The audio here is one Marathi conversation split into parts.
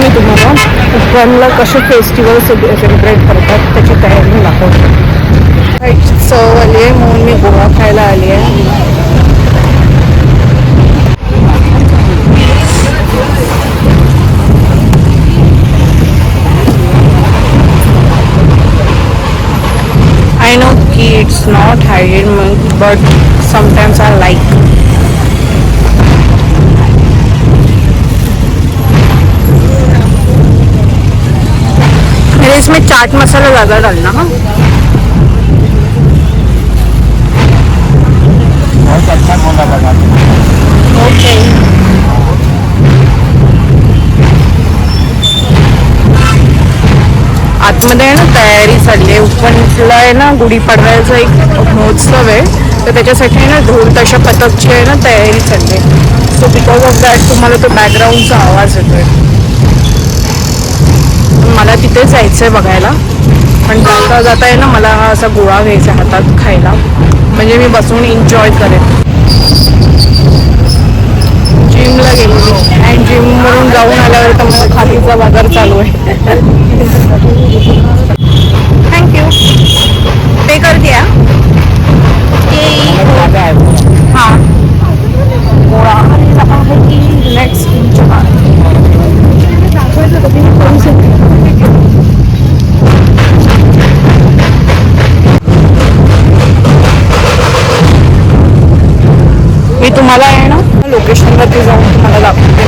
मी तुम्हाला उपवनला कसे फेस्टिवल सेलिब्रेट करतात त्याची तयारी मी दाखवते. चव आली आहे म्हणून मी गोवा खायला आली आहे. I know it's not hygienic, but sometimes I like. इसमें चाट मसाला ज़्यादा डालना. हाँ, बहुत अच्छा गोला लगा. ओके. आतमध्ये आहे ना तयारी चालली आहे. उपवनला आहे ना गुढीपाडव्याचा एक महोत्सव आहे, तर त्याच्यासाठी ना ढोल तशा पथकची आहे ना तयारी चालली आहे. सो बिकॉज ऑफ दॅट तुम्हाला तो बॅकग्राऊंडचा आवाज येतोय. मला तिथे जायचं आहे बघायला, पण जाता जाता आहे ना मला हा असा गोळा घ्यायचा हातात खायला, म्हणजे मी बसून एन्जॉय करेन. जिमला गेलेली आणि जिमवरून जाऊन आल्यावर तर मला खालीचा बाजार चालू आहे. थँक्यू. पे कर दिया. हां, गोळा नेक्स्ट. मी तुम्हाला आहे ना लोकेशनवरती जाऊन तुम्हाला दाखवते.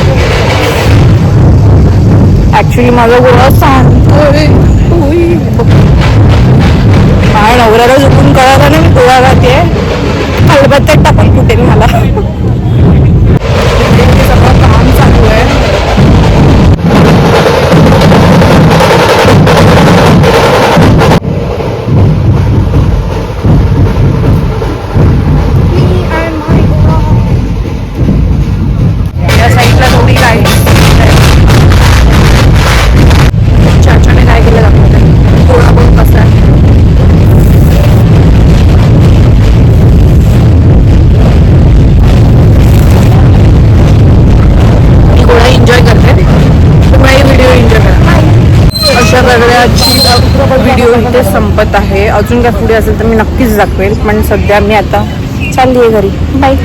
ॲक्च्युली माझा गोळा सांगतोय काय नवऱ्याला झोपून कळाला ना मी गोळा घालते. खलबत्त्यात टाकून फुटेल मला. सगळं काम चालू आहे. या साईडला थोडी गाडी चाचाने काय केलं दाखवते. थोडा बहुत कसा आहे. मी गोळा एन्जॉय करते. तुम्ही व्हिडिओ एन्जॉय करा. अशा प्रकारची व्हिडिओ इथे संपत आहे. अजून काय पुढे असेल तर मी नक्कीच दाखवेल, पण सध्या मी आता चालली आहे घरी. बाय.